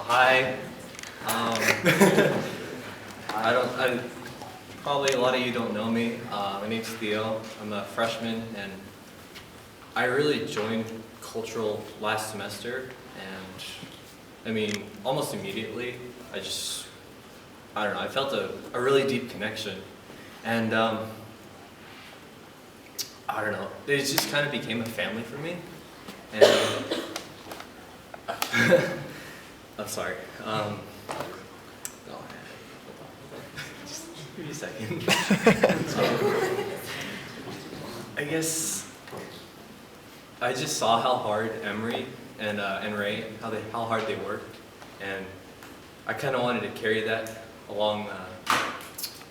Hi. Probably a lot of you don't know me. My name's Theo. I'm a freshman, and I really joined cultural last semester, and I mean, almost immediately, I don't know, I felt a really deep connection, and I don't know, it just kind of became a family for me, and I'm sorry. Just give me a second. I guess I just saw how hard Emery and Ray, how hard they worked, and I kind of wanted to carry that along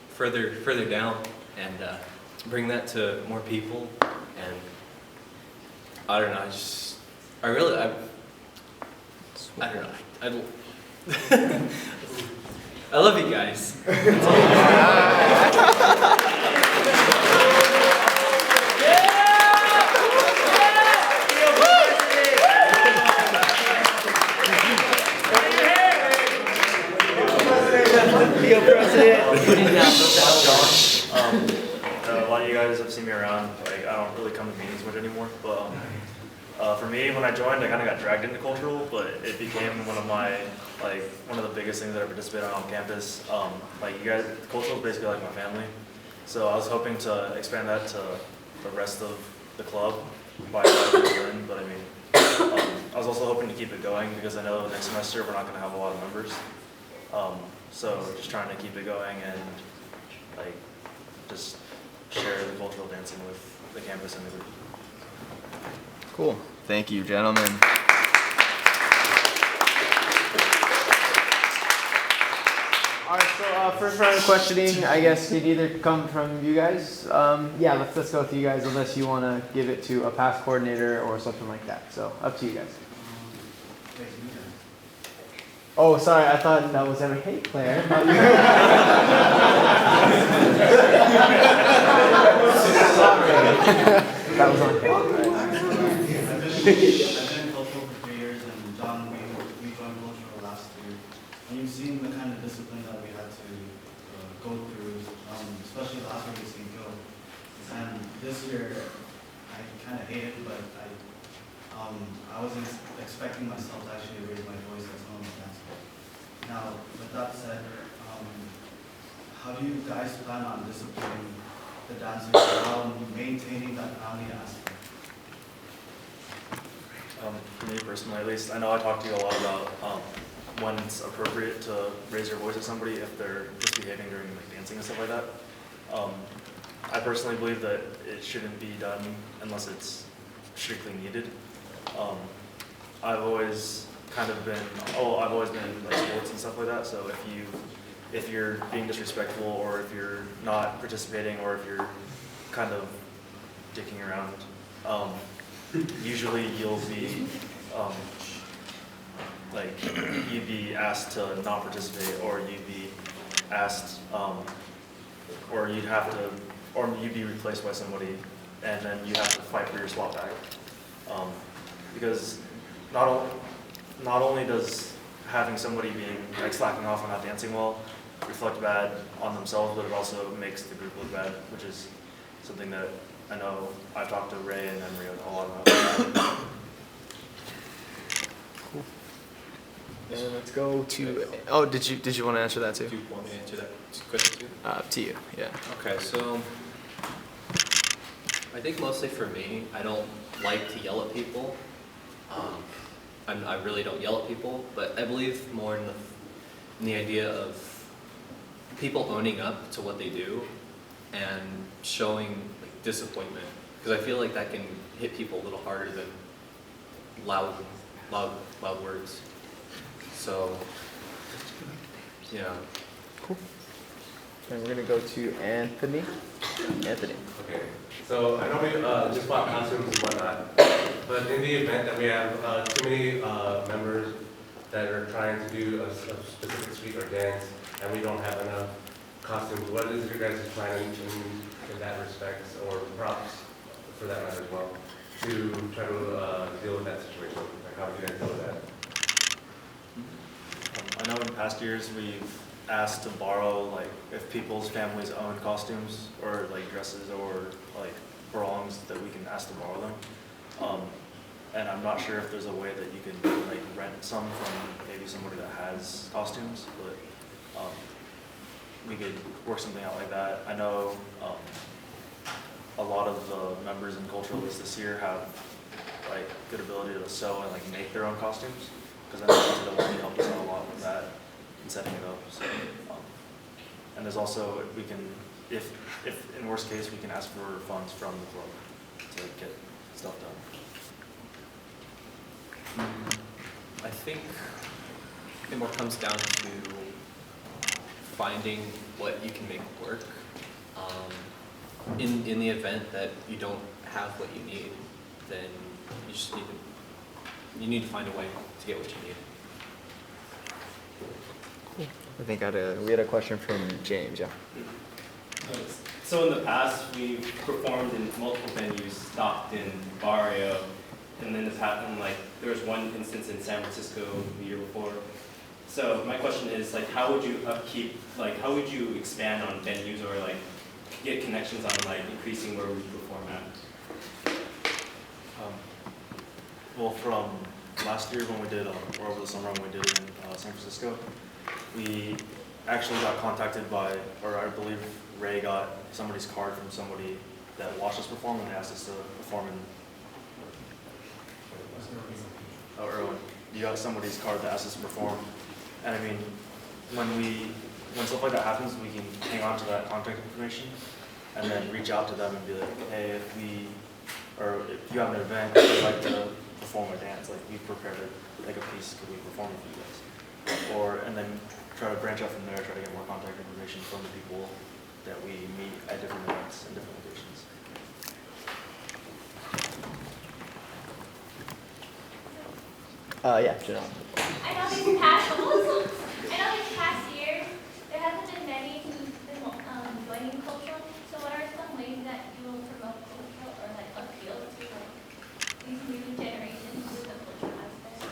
further down and bring that to more people. And I don't know, I don't know. I love you guys. Theo President. A lot of you guys have seen me around. Like, I don't really come to meetings much anymore, but for me, when I joined, I kind of got dragged into cultural, but it became one of the biggest things that I participated on campus. Like, you guys, cultural is basically like my family. So I was hoping to expand that to the rest of the club by in, but I mean, I was also hoping to keep it going because I know next semester we're not going to have a lot of members. So just trying to keep it going and like just share the cultural dancing with the campus and the group. Cool. Thank you, gentlemen. All right, so first round of questioning, I guess, could either come from you guys. Yeah, let's go with you guys, unless you want to give it to a past coordinator or something like that. So up to you guys. Oh, sorry, I thought that was every. Hey, Claire. Sorry. That was on camera. I've been in cultural for 3 years, and Jon, we joined cultural last year. And you've seen the kind of discipline that we had to go through, especially last year with St. Joe. And this year, I kind of hate it, but I wasn't expecting myself to actually raise my voice at some of the dances. Now, with that said, how do you guys plan on disciplining the dancers while maintaining that family aspect? For me personally, at least, I know I talked to you a lot about when it's appropriate to raise your voice at somebody if they're misbehaving during like dancing and stuff like that. I personally believe that it shouldn't be done unless it's strictly needed. I've always been in like sports and stuff like that. So if you're being disrespectful, or if you're not participating, or if you're kind of dicking around, usually you'll be you'd be asked to not participate, or you'd be asked, or you'd be replaced by somebody, and then you have to fight for your spot back. Because not only does having somebody being like slacking off or not dancing well reflect bad on themselves, but it also makes the group look bad, which is something that I know I've talked to Ray and Emery a lot about. Cool. And let's go to. Oh, did you want to answer that too? Do you want me to answer that question too? To you. Yeah. Okay, so I think mostly for me, I don't like to yell at people. I really don't yell at people, but I believe more in the idea of people owning up to what they do and showing like disappointment, because I feel like that can hit people a little harder than loud words. So yeah. Cool. And we're gonna go to Anthony. Anthony. Okay, so I know we just bought costumes and whatnot, but in the event that we have too many members that are trying to do a specific suite or dance, and we don't have enough costumes, what is your guys' plan in that respect, or props for that matter as well, to try to deal with that situation? Like, how do you guys deal with that? past years, we've asked to borrow, like, if people's families own costumes or like dresses or like barongs, that we can ask to borrow them. And I'm not sure if there's a way that you can like rent some from maybe somebody that has costumes, but we could work something out like that. I know a lot of the members in culturalists this year have like good ability to sew and like make their own costumes, because I know that really helped us out a lot with that and setting it up. So, and there's also, we can, if in worst case, we can ask for funds from the club to get stuff done. I think it more comes down to finding what you can make work. In the event that you don't have what you need, then you just need to find a way to get what you need. I think we had a question from James. Yeah. So in the past, we've performed in multiple venues, Stockton, Barrio, and then it's happened, like, there was one instance in San Francisco the year before. So my question is, like, how would you how would you expand on venues or, like, get connections on, like, increasing where we perform at? Well, from last year when we did, or over the summer when we did it in San Francisco, we actually got contacted by, or I believe Ray got somebody's card from somebody that watched us perform, and they asked us to perform in, Erwin, you got somebody's card that asked us to perform. And I mean, when stuff like that happens, we can hang on to that contact information and then reach out to them and be like, hey, if you have an event, you'd like to perform a dance, like we prepared like a piece, could we perform with you guys? And then try to branch out from there, try to get more contact information from the people that we meet at different events and different locations. Yeah, Janelle. I know this past year, there hasn't been many who've been joining cultural. So what are some ways that you will promote cultural or like appeal to like these new generations with the cultural aspect?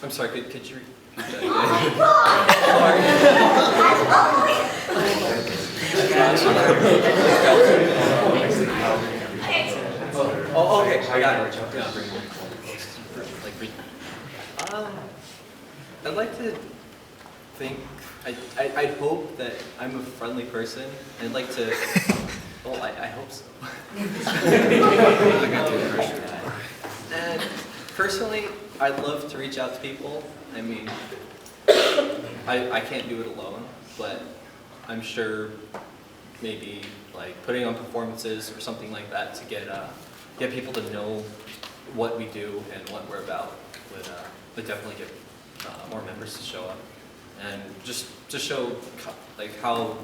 I'm sorry, could you repeat that Oh again? Oh, okay, I got it. Yeah. I'd like to think, I hope that I'm a friendly person. I'd like to, well, I hope so. And personally, I'd love to reach out to people. I mean, I can't do it alone, but I'm sure maybe like putting on performances or something like that to get people to know what we do and what we're about would definitely get more members to show up, and just to show like how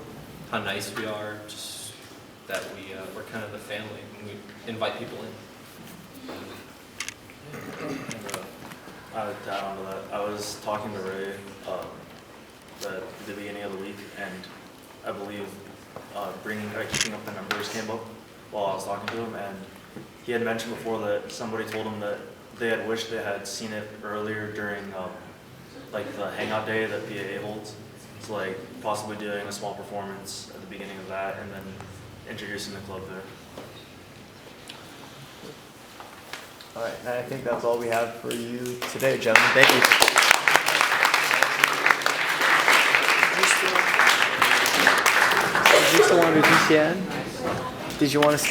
nice we are, just that we're kind of the family and we invite people in. To add on to that, I was talking to Ray at the beginning of the week, and I believe keeping up the numbers came up while I was talking to him, and he had mentioned before that somebody told him that they had wished they had seen it earlier during like the hangout day that PAA holds. So like possibly doing a small performance at the beginning of that and then introducing the club there. All right, and I think that's all we have for you today, gentlemen. Thank you. Did you still want to do TCN? Did you want to?